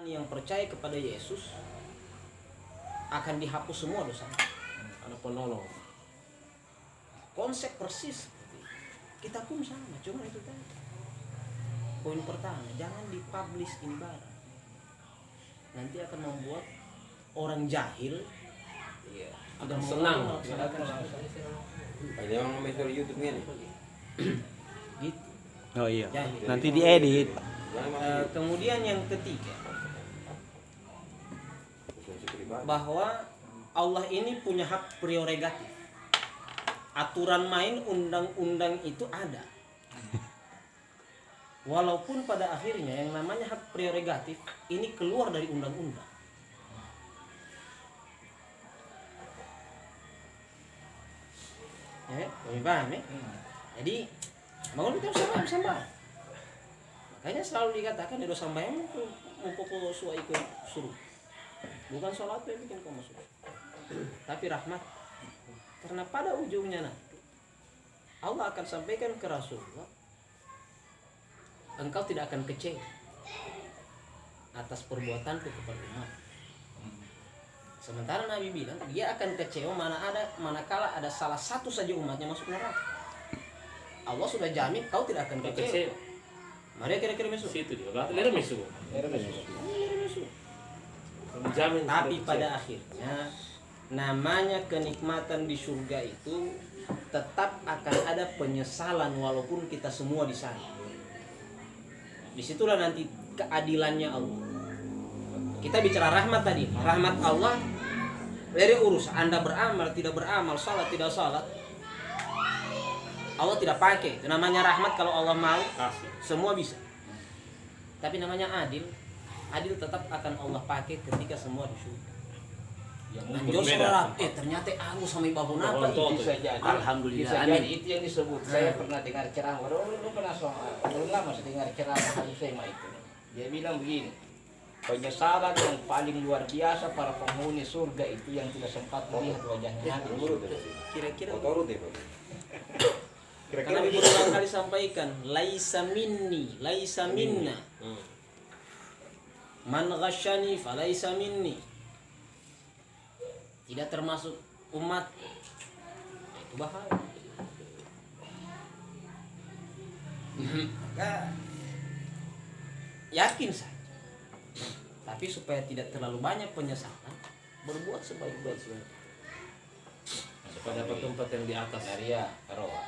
yang percaya kepada Yesus akan dihapus semua dosa. Ada penolong. Konsep persis seperti itu. Kita pun sama, cuma itu tadi. Poin pertama, jangan dipublish ini barang. Nanti akan membuat orang jahil Akan senang. Ada yang main story YouTube ini. Gitu. Oh iya. Jahil. Nanti diedit. Kemudian yang ketiga, bahwa Allah ini punya hak prerogatif. Aturan main undang-undang itu ada. Walaupun pada akhirnya yang namanya hak prerogatif ini keluar dari undang-undang. Ya, paham ya? Jadi, bangun kita sama-sama. Makanya selalu dikatakan di dosa bayang mupukul suai ikut suruh. Bukan sholat yang bikin kau masuk, tapi rahmat. Karena pada ujungnya nanti Allah akan sampaikan ke Rasulullah, engkau tidak akan kecewa atas perbuatanku kepada umat. Sementara Nabi bilang dia akan kecewa manakala ada salah satu saja umatnya masuk neraka. Allah sudah jamin kau tidak akan kecewa. Mari kira-kira masuk. Situ dia. Berarti dia masuk. Menjamin. Tapi pada akhirnya namanya kenikmatan di surga itu tetap akan ada penyesalan walaupun kita semua di sana. Disitulah nanti keadilannya Allah. Kita bicara rahmat tadi, rahmat Allah dari urus Anda beramal tidak beramal, salat tidak salat, Allah tidak pakai. Itu namanya rahmat. Kalau Allah mau semua bisa. Tapi namanya adil tetap akan Allah pakai ketika semua di surga. Anjur saudara, ternyata aku sama ibu apa itu bisa jadi. Alhamdulillah. Bisa jadi itu yang disebut. Saya pernah dengar ceramah. Lu pernah belum lama saya dengar ceramah Habib Sema itu. Dia bilang begini. Penyesalan yang paling luar biasa para penghuni surga itu yang tidak sempat melihat wajahnya Nabi. Kira-kira Motor deh. karena berulang kali sampaikan laisa minni, laisa minna. Man ghasyani falaisa minni. Tidak termasuk umat. Itu bahaya. Maka yakin saja. Tapi supaya tidak terlalu banyak penyesalan, berbuat sebaik-baiknya. Supaya dapat tempat yang di atas. Daria, Karoa.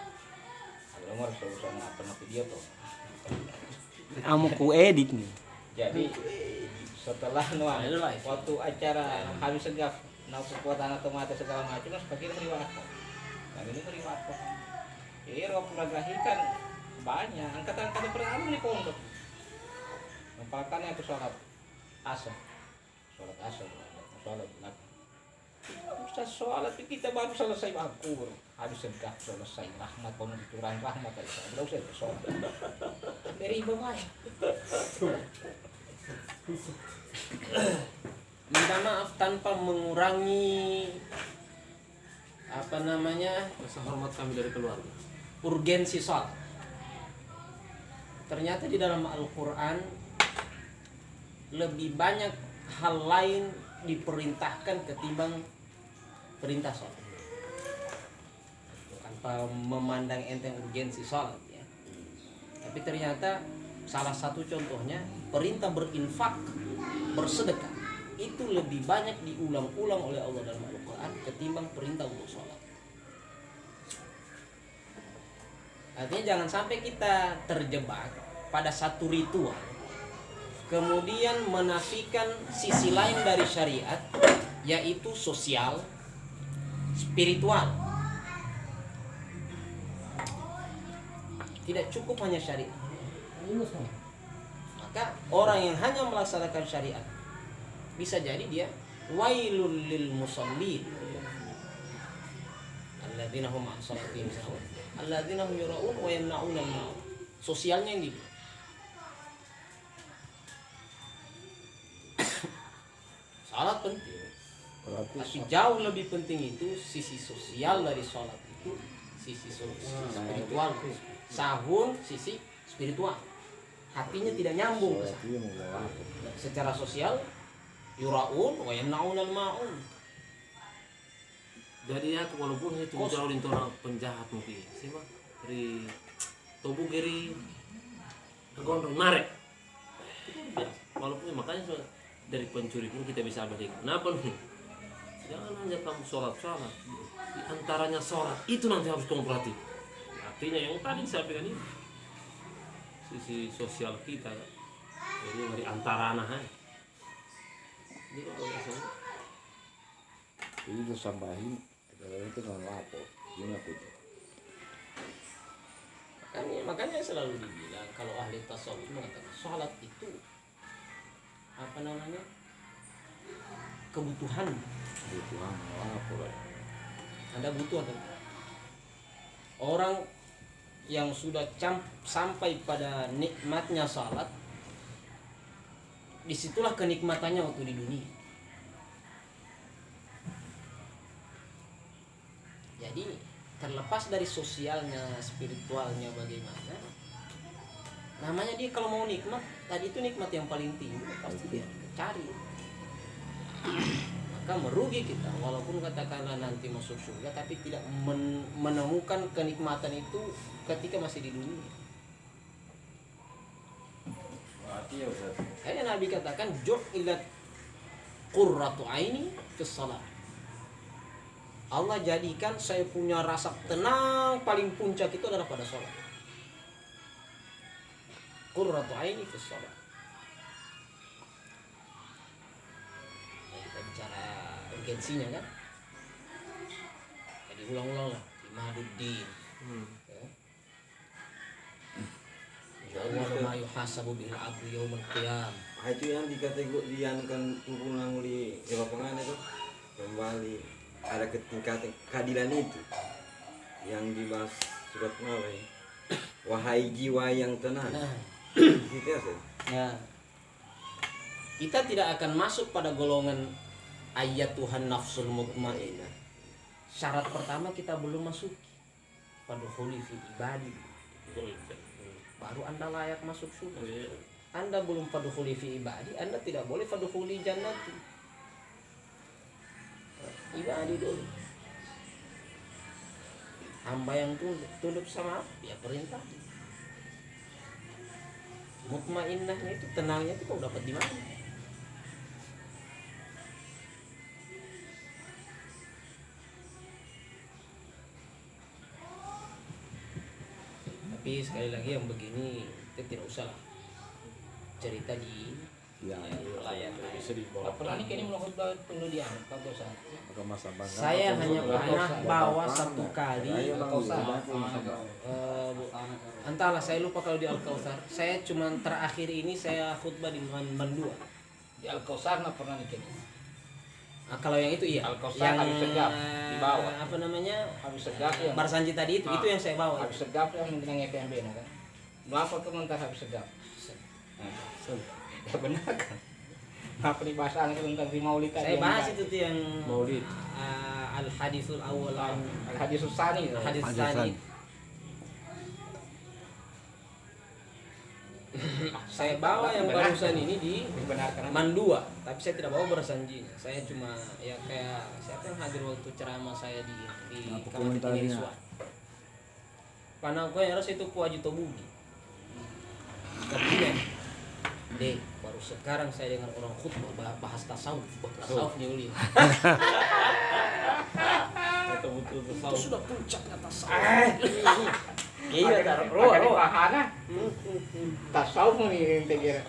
Ada nomor solusi apa video tuh. Kamu ku edit nih. Jadi setelah waktu acara Habib Segaf kekuatan otomatis segala macam sebagai riwayat. Dan ini riwayat. Jadi roh puragahikan banyak. Angkatan-angkatan pertama di pondok. Mempakannya itu sholat asar. Sholat asar. Sholat nak. Ustaz sholat kita baru selesai makur. Habis Segaf selesai rahmat penuh dicurahkan rahmat aja. Belum selesai sholat. Dari bawah. Minta maaf tanpa mengurangi Rasa hormat kami dari keluarga. urgensi sholat. Ternyata di dalam Al-Quran lebih banyak hal lain diperintahkan ketimbang perintah sholat. Tanpa memandang enteng urgensi sholat ya. Tapi ternyata salah satu contohnya perintah berinfak, bersedekah itu lebih banyak diulang-ulang oleh Allah dalam Al-Quran ketimbang perintah untuk sholat. Artinya jangan sampai kita terjebak pada satu ritual kemudian menafikan sisi lain dari syariat, yaitu sosial, spiritual. Tidak cukup hanya syariat. Maka orang yang hanya melaksanakan syariat bisa jadi dia wailul lil musallin alladzina hum an salatihim sahun alladzina hum yura'un wa yamna'un al-ma'un. Sosialnya yang dibuat. Salat penting, tapi jauh lebih penting itu sisi sosial dari salat itu, sisi spiritual. Sahun sisi spiritual, hatinya tidak nyambung ke sana. secara sosial yuraun wa yamnaun al-maun. Jadi aku walaupun itu jauh di orang penjahat mungkin, sih mah dari tubuh kiri gondrong marek. Ya, walaupun makanya dari pencuri pun kita bisa ambil hikmah. Kenapa nih? Jangan hanya kamu sholat. Di antaranya sholat itu nanti harus kamu perhatikan. Artinya yang tadi saya bilang ini sisi sosial kita, jadi dari antara anak. Jadi kalau misalnya itu sambahin itu nggak lapor gimana tuh. Makanya selalu dibilang kalau ahli tasawuf mengatakan sholat itu apa namanya kebutuhan. Kebutuhan lapor. Anda butuh atau tidak? Orang yang sudah sampai pada nikmatnya sholat, disitulah kenikmatannya waktu di dunia. Jadi terlepas dari sosialnya, spiritualnya bagaimana, namanya dia kalau mau nikmat, tadi itu nikmat yang paling tinggi pasti dia cari. Maka merugi kita walaupun katakanlah nanti masuk surga tapi tidak menemukan kenikmatan itu ketika masih di dunia. Kayak Nabi katakan ju'ilat qurratu aini fis shalah. Allah jadikan saya punya rasa tenang paling puncak itu adalah pada sholat. Qurratu aini fis shalah. Kita bicara urgensinya kan. Jadi ulang-ulang lah Imaduddin. Jawab ma yuhasabu bil abdu yaumil qiyam. Itu yang dikategorikan turunan di lapangan itu kembali ada ketingkatan keadilan itu yang dibahas surat apa ya? Wahai jiwa yang tenang. Nah, Gitu ya, Sir? ya. Kita tidak akan masuk pada golongan ayat Tuhan nafsul mutmainnah. Syarat pertama kita belum masuk pada khuli fi ibadi. Baru Anda layak masuk surga. Anda belum pada khuli fi ibadi, Anda tidak boleh pada khuli jannati. Ibadi dulu. Hamba yang tunduk sama ya perintah. Mutmainnahnya itu tenangnya itu kau dapat di mana? Tapi sekali lagi yang begini kita tidak usah lah cerita di Ya, layar. bisa dibawa. Pernah nih kayaknya mau khutbah penuh diangkat dosa. maka masa bangga. Saya hanya pernah bawa satu kali. Entahlah saya lupa kalau di Al-Kautsar. Saya cuma terakhir ini saya khutbah di Bandua. Di Al-Kausar pernah nih kayaknya. Nah, kalau yang itu iya. Al-Kausar habis segap di bawah. Apa namanya? Habis segap ya. Barsanji tadi itu yang saya bawa. Habis segap yang mengenang FMB kan. Berapa komentar habis segap? Ya benar kan. Apa nih bahasan tentang di Maulid tadi? Saya bahas itu tuh yang Maulid. Al-Hadisul Awwal Al-Hadis Susani. Hadis Tsani. Saya bawa yang barusan ini di Dibenarkan. Mandua, tapi saya tidak bawa bersanjinya. Saya cuma ya kayak siapa yang hadir waktu ceramah saya di Kabupaten Niswa. Panangku yang harus itu Ku Haji Tobudi. Katanya, deh baru sekarang saya dengar orang khutbah bahas tasawuf, tasawufnya uli. Itu sudah puncaknya tasawuf. Iya, Roh bahana. Tasawuf nih integir.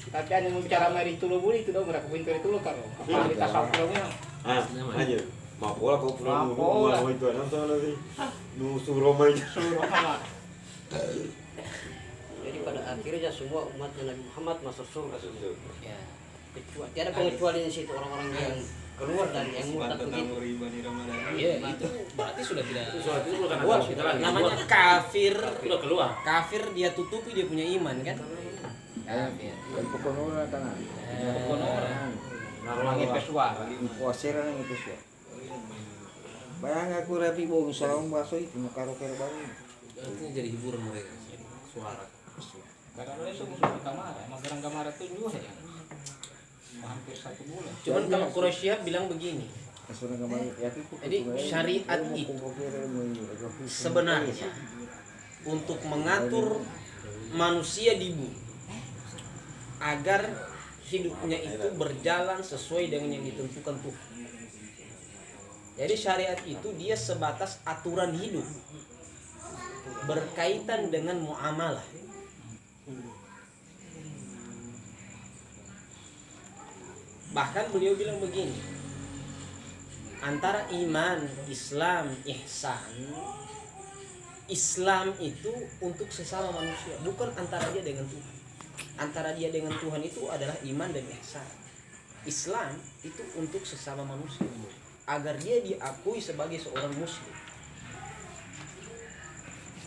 Tapi ada mau bicara mari tulu buli itu dong mereka pintu itu lo karo. Apa tasawuf dongnya? Aja. Mapola kau pulang Mapola. itu ada lagi. Nu suroma itu. Suruh Jadi pada akhirnya semua umat Nabi Muhammad masuk surga. Ya. Kecuali tiada pengecualian di situ orang-orang yang keluar dari yang murtad begitu. Iya, itu berarti sudah tidak. Soal itu bukan Keluar, kita lagi. namanya kafir. Udah keluar. Kafir dia tutupi dia punya iman kan? Kafir. Pokoknya tangan. Langit kesuar. Puasir yang itu sih. Bayang aku rapi bong salam baso itu karo-karo baru. Artinya jadi hiburan mereka. Suara. Karena mereka semua di kamar, emang gerang kamar itu juga ya. hampir 1 bulan. Cuman kalau Quraisyah bilang begini, jadi syariat itu sebenarnya untuk mengatur manusia di bumi agar hidupnya itu berjalan sesuai dengan yang ditentukan Tuhan. Jadi syariat itu dia sebatas aturan hidup berkaitan dengan muamalah. Bahkan beliau bilang begini, antara iman, Islam, ihsan, Islam itu untuk sesama manusia, bukan antara dia dengan Tuhan. Antara dia dengan Tuhan itu adalah iman dan ihsan. Islam itu untuk sesama manusia, agar dia diakui sebagai seorang muslim.